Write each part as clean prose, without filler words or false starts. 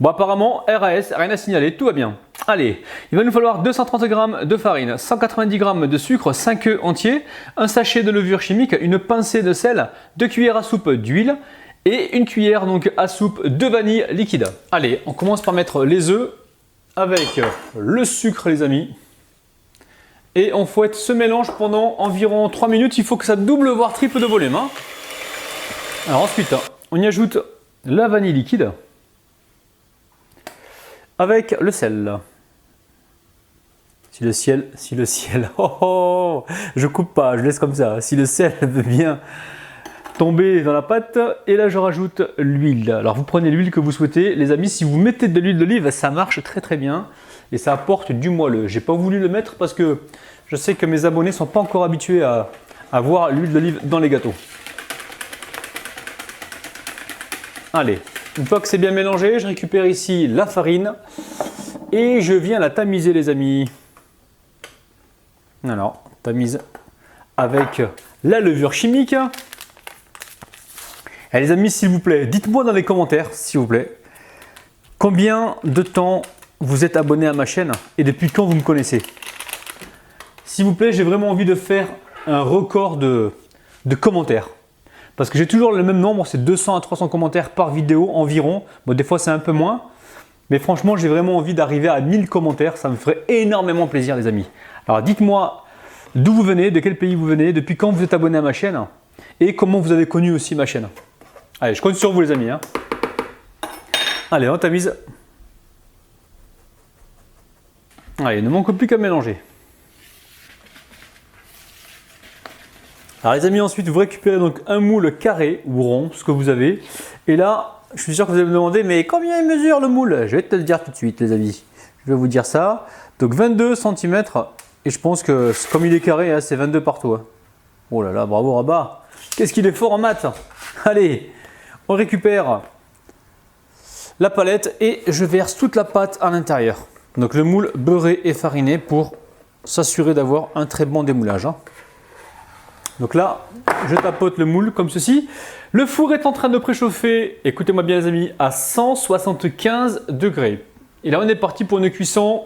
Bon, apparemment, RAS, rien à signaler, tout va bien. Allez, il va nous falloir 230 g de farine, 190 g de sucre, 5 œufs entiers, un sachet de levure chimique, une pincée de sel, 2 cuillères à soupe d'huile et une cuillère donc à soupe de vanille liquide. Allez, on commence par mettre les œufs avec le sucre, les amis. Et on fouette ce mélange pendant environ 3 minutes. Il faut que ça double voire triple de volume. Hein. Alors ensuite, on y ajoute la vanille liquide avec le sel. Si le ciel, je coupe pas, je laisse comme ça. Si le sel veut bien tomber dans la pâte, et là je rajoute l'huile. Alors vous prenez l'huile que vous souhaitez, les amis. Si vous mettez de l'huile d'olive, ça marche très bien et ça apporte du moelleux. J'ai pas voulu le mettre parce que je sais que mes abonnés sont pas encore habitués à voir l'huile d'olive dans les gâteaux. Allez. Une fois que c'est bien mélangé, je récupère ici la farine et je viens la tamiser, les amis. Alors, tamise avec la levure chimique. Et les amis, s'il vous plaît, dites-moi dans les commentaires, s'il vous plaît, combien de temps vous êtes abonné à ma chaîne et depuis quand vous me connaissez. S'il vous plaît, j'ai vraiment envie de faire un record de commentaires. Parce que j'ai toujours le même nombre, c'est 200 à 300 commentaires par vidéo environ. Bon, des fois c'est un peu moins. Mais franchement, j'ai vraiment envie d'arriver à 1000 commentaires. Ça me ferait énormément plaisir, les amis. Alors dites-moi d'où vous venez, de quel pays vous venez, depuis quand vous êtes abonné à ma chaîne et comment vous avez connu aussi ma chaîne. Allez, je compte sur vous, les amis. Hein. Allez, on tamise. Allez, il ne manque plus qu'à mélanger. Alors les amis, ensuite vous récupérez donc un moule carré ou rond, ce que vous avez. Et là, je suis sûr que vous allez me demander, mais combien il mesure le moule? Je vais te le dire tout de suite, les amis. Je vais vous dire ça. Donc 22 cm. Et je pense que comme il est carré, hein, c'est 22 partout. Hein. Oh là là, bravo Rabat. Qu'est-ce qu'il est fort en maths. Allez, on récupère la palette et je verse toute la pâte à l'intérieur. Donc le moule beurré et fariné pour s'assurer d'avoir un très bon démoulage. Hein. Donc là, je tapote le moule comme ceci. Le four est en train de préchauffer, écoutez-moi bien les amis, à 175 degrés. Et là, on est parti pour une cuisson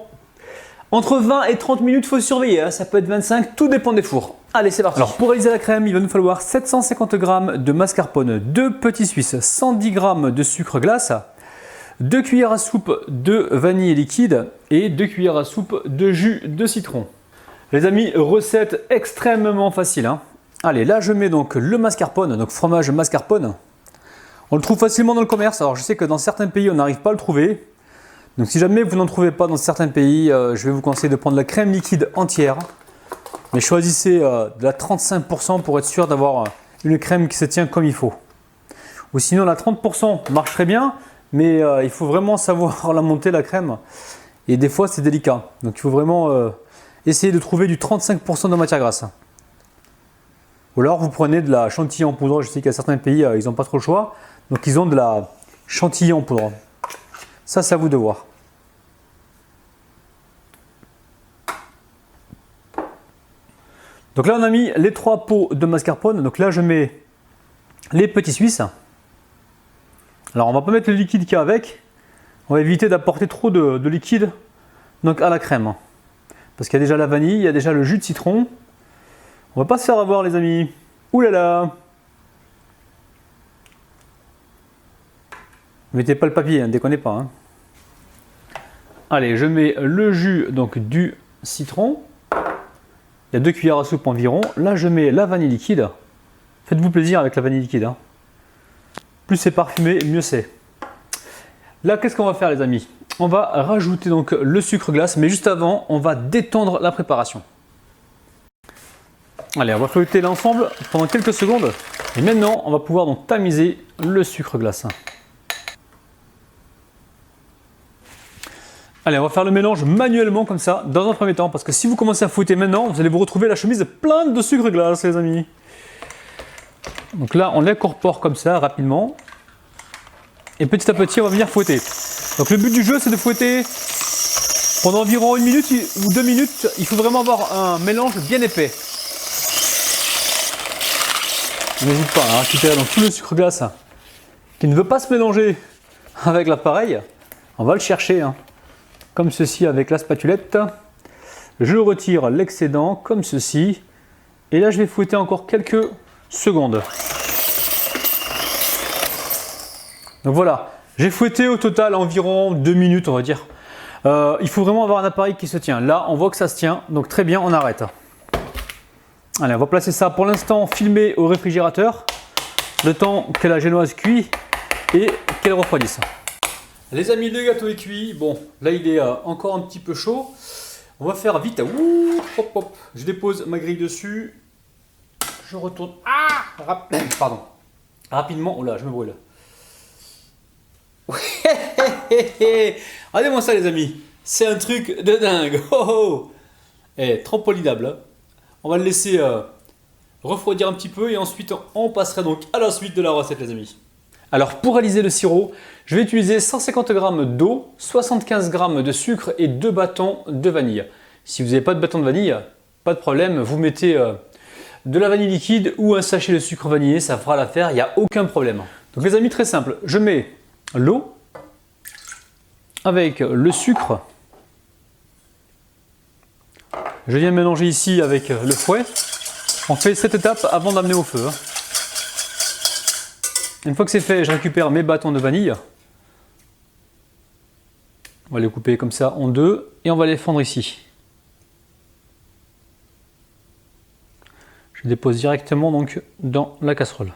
entre 20 et 30 minutes, il faut surveiller. Hein. Ça peut être 25, tout dépend des fours. Allez, c'est parti. Alors, pour réaliser la crème, il va nous falloir 750 g de mascarpone, 2 petits suisses, 110 g de sucre glace, 2 cuillères à soupe de vanille liquide et 2 cuillères à soupe de jus de citron. Les amis, recette extrêmement facile. Hein. Allez, là je mets donc le mascarpone, donc fromage mascarpone. On le trouve facilement dans le commerce. Alors je sais que dans certains pays on n'arrive pas à le trouver. Donc si jamais vous n'en trouvez pas dans certains pays, je vais vous conseiller de prendre la crème liquide entière. Mais choisissez de la 35% pour être sûr d'avoir une crème qui se tient comme il faut. Ou sinon la 30% marche très bien, mais il faut vraiment savoir la monter la crème. Et des fois c'est délicat. Donc il faut vraiment essayer de trouver du 35% de matière grasse. Ou alors vous prenez de la chantilly en poudre. Je sais qu'il y a certains pays, ils n'ont pas trop le choix. Donc ils ont de la chantilly en poudre. Ça, c'est à vous de voir. Donc là, on a mis les 3 pots de mascarpone. Donc là, je mets les petits suisses. Alors, on ne va pas mettre le liquide qu'il y a avec. On va éviter d'apporter trop de liquide donc à la crème. Parce qu'il y a déjà la vanille, il y a déjà le jus de citron. On va pas se faire avoir, les amis. Ouh là là! Mettez pas le papier, hein, déconnez pas. Hein. Allez, je mets le jus donc du citron. Il y a 2 cuillères à soupe environ. Là, je mets la vanille liquide. Faites-vous plaisir avec la vanille liquide. Hein. Plus c'est parfumé, mieux c'est. Là, qu'est-ce qu'on va faire, les amis? On va rajouter donc le sucre glace, mais juste avant, on va détendre la préparation. Allez, on va fouetter l'ensemble pendant quelques secondes. Et maintenant, on va pouvoir donc tamiser le sucre glace. Allez, on va faire le mélange manuellement comme ça, dans un premier temps. Parce que si vous commencez à fouetter maintenant, vous allez vous retrouver la chemise pleine de sucre glace, les amis. Donc là, on l'incorpore comme ça, rapidement. Et petit à petit, on va venir fouetter. Donc le but du jeu, c'est de fouetter pendant environ 1 minute ou 2 minutes. Il faut vraiment avoir un mélange bien épais. N'hésite pas à récupérer donc tout le sucre glace qui ne veut pas se mélanger avec l'appareil. On va le chercher, hein, comme ceci avec la spatulette. Je retire l'excédent comme ceci. Et là, je vais fouetter encore quelques secondes. Donc voilà, j'ai fouetté au total environ 2 minutes, on va dire. Il faut vraiment avoir un appareil qui se tient. Là, on voit que ça se tient, donc très bien, on arrête. Allez, on va placer ça pour l'instant filmé au réfrigérateur, le temps que la génoise cuit et qu'elle refroidisse. Les amis, le gâteau est cuit. Bon, là, il est encore un petit peu chaud. On va faire vite. Ouh, hop, hop. Je dépose ma grille dessus. Je retourne. Pardon. Rapidement. Oh là, je me brûle. Regardez-moi ça, les amis. C'est un truc de dingue. Oh, oh. Eh, trampolinable. Hein. On va le laisser refroidir un petit peu et ensuite on passerait donc à la suite de la recette, les amis. Alors, pour réaliser le sirop, je vais utiliser 150 g d'eau, 75 g de sucre et 2 bâtons de vanille. Si vous n'avez pas de bâton de vanille, pas de problème, vous mettez de la vanille liquide ou un sachet de sucre vanillé, ça fera l'affaire, il n'y a aucun problème. Donc les amis, très simple, je mets l'eau avec le sucre. Je viens mélanger ici avec le fouet. On fait cette étape avant d'amener au feu. Une fois que c'est fait, je récupère mes bâtons de vanille. On va les couper comme ça en deux et on va les fondre ici. Je dépose directement donc dans la casserole.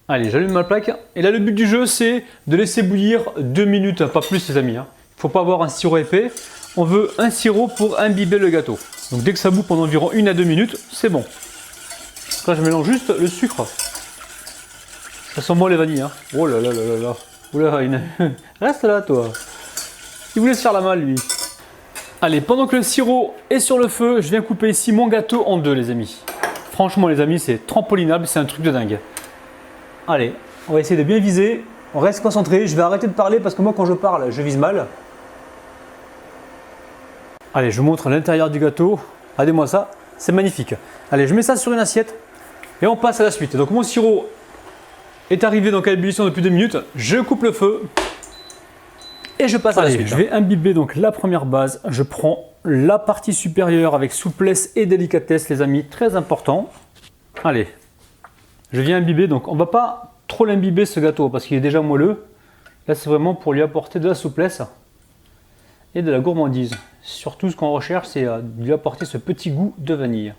Allez, j'allume ma plaque. Et là, le but du jeu, c'est de laisser bouillir 2 minutes, pas plus, les amis. Il ne faut pas avoir un sirop épais. On veut un sirop pour imbiber le gâteau. Donc, dès que ça bout pendant environ 1 à 2 minutes, c'est bon. Donc là, je mélange juste le sucre. Ça sent bon les vanilles. Hein. Oh là là là là là. Oula, reste là, toi. Il voulait se faire la malle, lui. Allez, pendant que le sirop est sur le feu, je viens couper ici mon gâteau en deux, les amis. Franchement, les amis, c'est trampolinable, c'est un truc de dingue. Allez, on va essayer de bien viser. On reste concentré. Je vais arrêter de parler parce que moi, quand je parle, je vise mal. Allez, je vous montre l'intérieur du gâteau. Regardez-moi ça, c'est magnifique. Allez, je mets ça sur une assiette et on passe à la suite. Donc, mon sirop est arrivé donc à ébullition depuis 2 minutes. Je coupe le feu et je passe à la suite. Je vais imbiber donc la première base. Je prends la partie supérieure avec souplesse et délicatesse, les amis, très important. Allez. Je viens imbiber, donc on ne va pas trop l'imbiber ce gâteau parce qu'il est déjà moelleux. Là, c'est vraiment pour lui apporter de la souplesse et de la gourmandise. Surtout, ce qu'on recherche, c'est de lui apporter ce petit goût de vanille.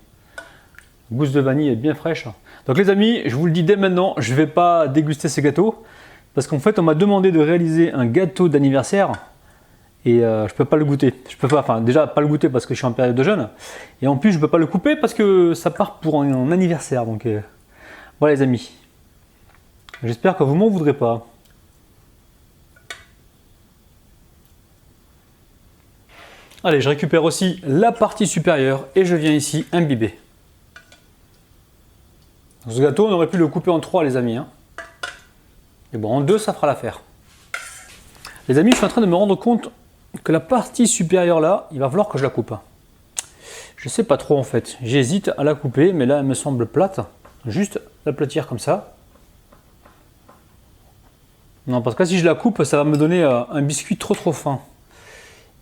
La gousse de vanille est bien fraîche. Donc les amis, je vous le dis dès maintenant, je ne vais pas déguster ces gâteaux parce qu'en fait, on m'a demandé de réaliser un gâteau d'anniversaire et je ne peux pas le goûter. Je peux pas, enfin déjà pas le goûter parce que je suis en période de jeûne et en plus, je ne peux pas le couper parce que ça part pour un anniversaire. Donc voilà les amis, j'espère que vous m'en voudrez pas. Allez, je récupère aussi la partie supérieure et je viens ici imbiber. Ce gâteau, on aurait pu le couper en 3 les amis. Hein. Et bon, en 2, ça fera l'affaire. Les amis, je suis en train de me rendre compte que la partie supérieure là, il va falloir que je la coupe. Je sais pas trop en fait, j'hésite à la couper, mais là elle me semble plate. Juste l'aplatir comme ça. Non, parce que si je la coupe, ça va me donner un biscuit trop fin.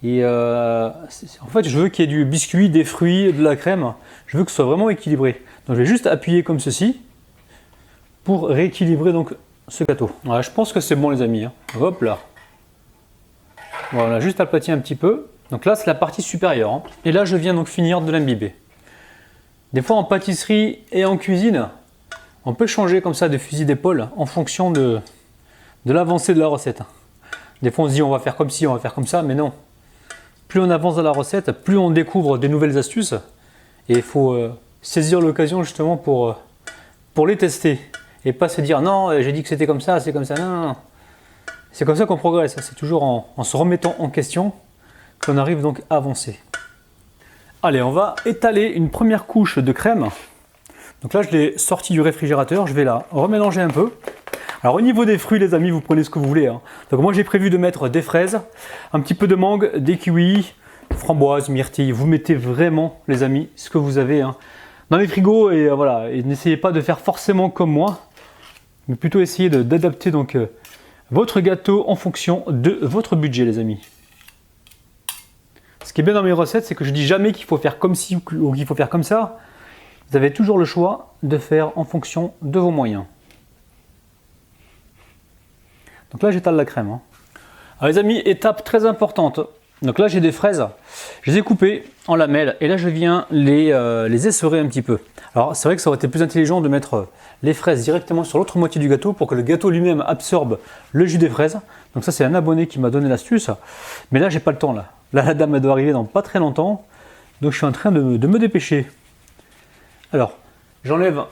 Et en fait, je veux qu'il y ait du biscuit, des fruits, de la crème. Je veux que ce soit vraiment équilibré. Donc je vais juste appuyer comme ceci pour rééquilibrer donc ce gâteau. Voilà, je pense que c'est bon les amis. Hein. Hop là. Voilà, juste aplatir un petit peu. Donc là, c'est la partie supérieure. Hein. Et là, je viens donc finir de l'imbiber. Des fois en pâtisserie et en cuisine, on peut changer comme ça de fusil d'épaule en fonction de l'avancée de la recette. Des fois on se dit on va faire comme ci, on va faire comme ça, mais non. Plus on avance dans la recette, plus on découvre des nouvelles astuces et il faut saisir l'occasion justement pour les tester et pas se dire non, j'ai dit que c'était comme ça, c'est comme ça, non. C'est comme ça qu'on progresse, c'est toujours en se remettant en question qu'on arrive donc à avancer. Allez, on va étaler une première couche de crème. Donc là, je l'ai sortie du réfrigérateur. Je vais la remélanger un peu. Alors au niveau des fruits, les amis, vous prenez ce que vous voulez. Hein. Donc moi, j'ai prévu de mettre des fraises, un petit peu de mangue, des kiwis, framboises, myrtilles. Vous mettez vraiment, les amis, ce que vous avez hein, dans les frigos. Et voilà, et n'essayez pas de faire forcément comme moi. mais plutôt essayer d'adapter donc votre gâteau en fonction de votre budget, les amis. Ce qui est bien dans mes recettes, c'est que je dis jamais qu'il faut faire comme ci ou qu'il faut faire comme ça. Vous avez toujours le choix de faire en fonction de vos moyens. Donc là, j'étale la crème. Alors les amis, étape très importante. Donc là, j'ai des fraises. Je les ai coupées en lamelles et là, je viens les essorer un petit peu. Alors c'est vrai que ça aurait été plus intelligent de mettre les fraises directement sur l'autre moitié du gâteau pour que le gâteau lui-même absorbe le jus des fraises. Donc ça, c'est un abonné qui m'a donné l'astuce. Mais là, j'ai pas le temps là. Là, la dame elle doit arriver dans pas très longtemps. Donc je suis en train de me dépêcher. Alors, j'enlève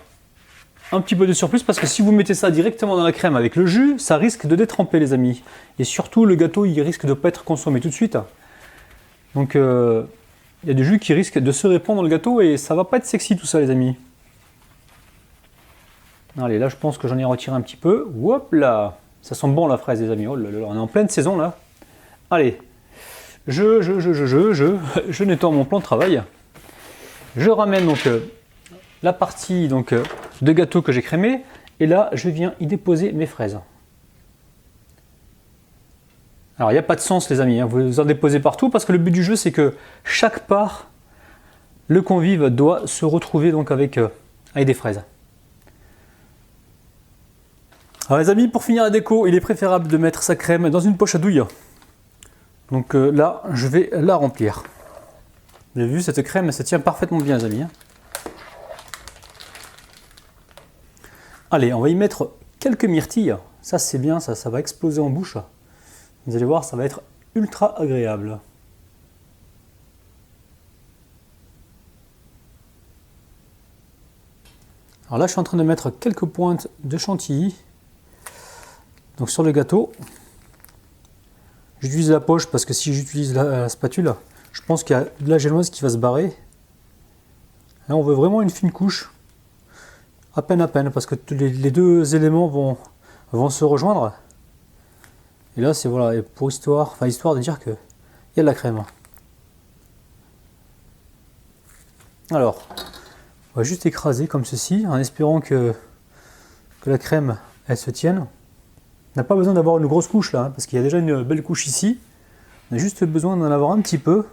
un petit peu de surplus parce que si vous mettez ça directement dans la crème avec le jus, ça risque de détremper, les amis. Et surtout, le gâteau, il risque de ne pas être consommé tout de suite. Donc, il y a du jus qui risque de se répandre dans le gâteau et ça va pas être sexy tout ça, les amis. Allez, là, je pense que j'en ai retiré un petit peu. Hop là, ça sent bon la fraise, les amis. Oh là là, on est en pleine saison là. Allez, je nettoie mon plan de travail. Je ramène donc la partie donc, de gâteau que j'ai crémé et là je viens y déposer mes fraises. Alors il n'y a pas de sens, les amis, vous en déposez partout parce que le but du jeu c'est que chaque part, le convive doit se retrouver donc avec des fraises. Alors les amis, pour finir la déco, il est préférable de mettre sa crème dans une poche à douille. Donc là je vais la remplir. Vous avez vu, cette crème elle se tient parfaitement bien, les amis. Allez, on va y mettre quelques myrtilles. Ça, c'est bien, ça va exploser en bouche. Vous allez voir, ça va être ultra agréable. Alors là, je suis en train de mettre quelques pointes de chantilly. Donc sur le gâteau. J'utilise la poche parce que si j'utilise la spatule, je pense qu'il y a de la génoise qui va se barrer. Là, on veut vraiment une fine couche. À peine, parce que les deux éléments vont se rejoindre. Et là, c'est voilà, pour histoire de dire qu'il y a de la crème. Alors, on va juste écraser comme ceci, en espérant que la crème, elle se tienne. On n'a pas besoin d'avoir une grosse couche là, parce qu'il y a déjà une belle couche ici. On a juste besoin d'en avoir un petit peu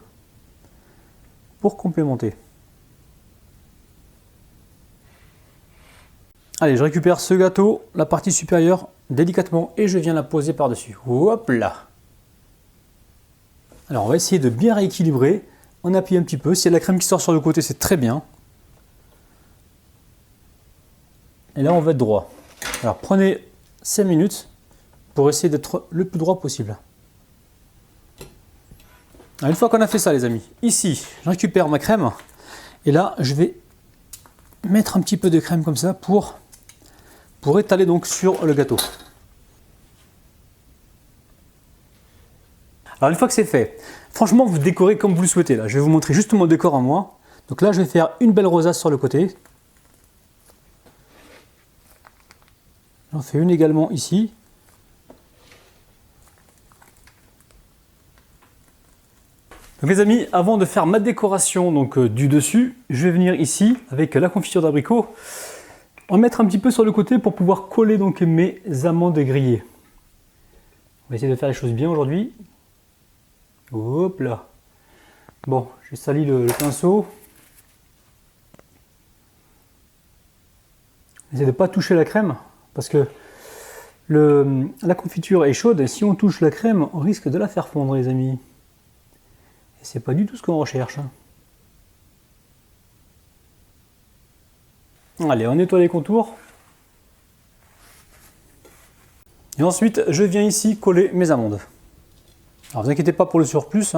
pour complémenter. Allez, je récupère ce gâteau, la partie supérieure, délicatement, et je viens la poser par-dessus. Hop là! Alors, on va essayer de bien rééquilibrer. On appuie un petit peu. S'il y a de la crème qui sort sur le côté, c'est très bien. Et là, on va être droit. Alors, prenez 5 minutes pour essayer d'être le plus droit possible. Alors, une fois qu'on a fait ça, les amis, ici, je récupère ma crème. Et là, je vais mettre un petit peu de crème comme ça pour étaler donc sur le gâteau. Alors une fois que c'est fait, franchement vous décorez comme vous le souhaitez. Là, je vais vous montrer juste mon décor à moi. Donc là je vais faire une belle rosace sur le côté. J'en fais une également ici. Donc les amis, avant de faire ma décoration donc, du dessus, je vais venir ici avec la confiture d'abricot. En mettre un petit peu sur le côté pour pouvoir coller donc mes amandes grillées. On va essayer de faire les choses bien aujourd'hui. Hop là. Bon, j'ai sali le pinceau. Essayez de ne pas toucher la crème parce que la confiture est chaude et si on touche la crème, on risque de la faire fondre, les amis. Et c'est pas du tout ce qu'on recherche. Allez, on nettoie les contours. Et ensuite, je viens ici coller mes amandes. Alors, ne vous inquiétez pas pour le surplus,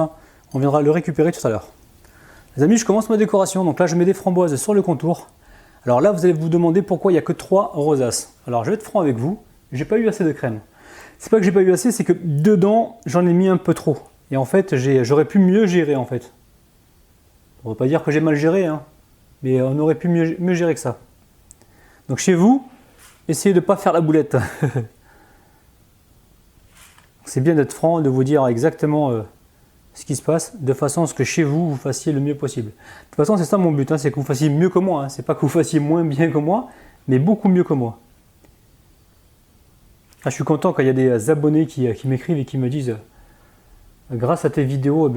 on viendra le récupérer tout à l'heure. Les amis, je commence ma décoration. Donc là, je mets des framboises sur le contour. Alors là, vous allez vous demander pourquoi il n'y a que 3 rosaces. Alors, je vais être franc avec vous. J'ai pas eu assez de crème. C'est pas que j'ai pas eu assez, c'est que dedans, j'en ai mis un peu trop. Et en fait, j'aurais pu mieux gérer en fait. On ne va pas dire que j'ai mal géré, mais on aurait pu mieux gérer que ça. Donc chez vous, essayez de ne pas faire la boulette. C'est bien d'être franc, de vous dire exactement ce qui se passe, de façon à ce que chez vous, vous fassiez le mieux possible. De toute façon, c'est ça mon but, c'est que vous fassiez mieux que moi. C'est pas que vous fassiez moins bien que moi, mais beaucoup mieux que moi. Ah, je suis content quand il y a des abonnés qui m'écrivent et qui me disent grâce à tes vidéos,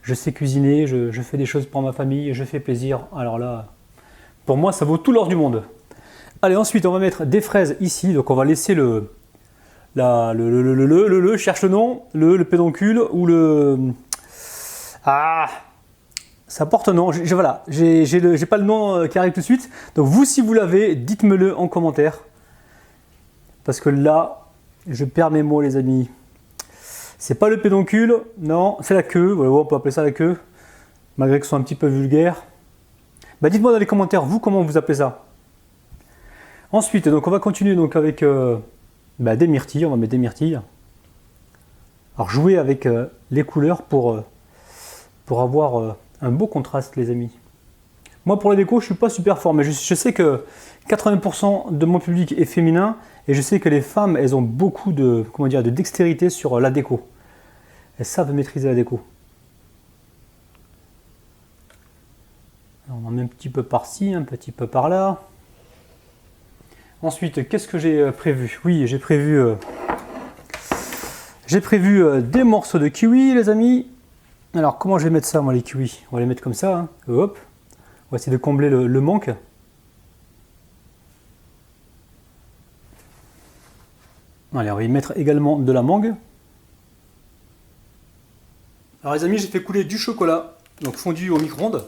je sais cuisiner, je fais des choses pour ma famille, je fais plaisir. Alors là, pour moi, ça vaut tout l'or du monde. Allez, ensuite, on va mettre des fraises ici. Donc, on va laisser cherche le nom, le pédoncule ou le... Ah, ça porte un nom. Voilà, j'ai pas le nom qui arrive tout de suite. Donc, vous, si vous l'avez, dites-me-le en commentaire. Parce que là, je perds mes mots, les amis. C'est pas le pédoncule, non, c'est la queue. Voilà, on peut appeler ça la queue, malgré que ce soit un petit peu vulgaire. Dites-moi dans les commentaires, vous, comment vous appelez ça. Ensuite, donc, on va continuer donc, avec des myrtilles. On va mettre des myrtilles. Alors, jouer avec les couleurs pour avoir un beau contraste, les amis. Moi, pour la déco, je ne suis pas super fort, mais je sais que 80% de mon public est féminin et je sais que les femmes, elles ont beaucoup de dextérité sur la déco. Elles savent maîtriser la déco. Alors, on en met un petit peu par-ci, un petit peu par-là. Ensuite, qu'est-ce que j'ai prévu? Oui, j'ai prévu des morceaux de kiwi, les amis. Alors, comment je vais mettre ça, moi, les kiwis? On va les mettre comme ça, hein. Hop. On va essayer de combler le manque. Allez, on va y mettre également de la mangue. Alors les amis, j'ai fait couler du chocolat, donc fondu au micro-ondes,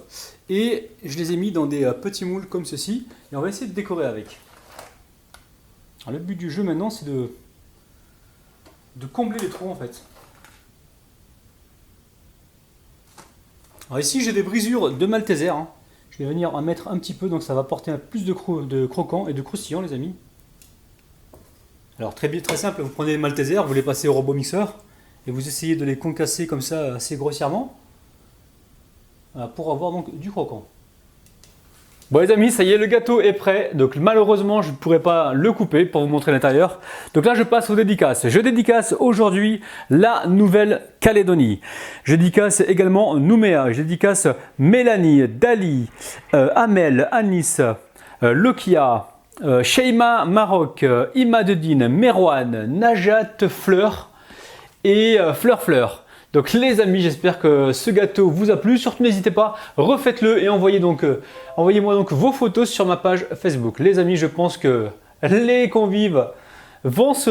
et je les ai mis dans des petits moules comme ceci, et on va essayer de décorer avec. Alors, le but du jeu maintenant, c'est de combler les trous en fait. Alors ici, j'ai des brisures de Malteser, hein. Je vais venir en mettre un petit peu, donc ça va apporter plus de croquant et de croustillant, les amis. Alors très simple, vous prenez les Malteser, vous les passez au robot mixeur et vous essayez de les concasser comme ça assez grossièrement pour avoir donc du croquant. Bon les amis, ça y est, le gâteau est prêt. Donc malheureusement, je ne pourrai pas le couper pour vous montrer l'intérieur. Donc là, je passe aux dédicaces. Je dédicace aujourd'hui la Nouvelle-Calédonie. Je dédicace également Nouméa. Je dédicace Mélanie, Dali, Amel, Anis, Lokia, Sheima, Maroc, Imadedine, Merwan, Najat, Fleur et Fleur. Donc les amis, j'espère que ce gâteau vous a plu. Surtout n'hésitez pas, refaites-le et envoyez-moi donc vos photos sur ma page Facebook. Les amis, je pense que les convives vont se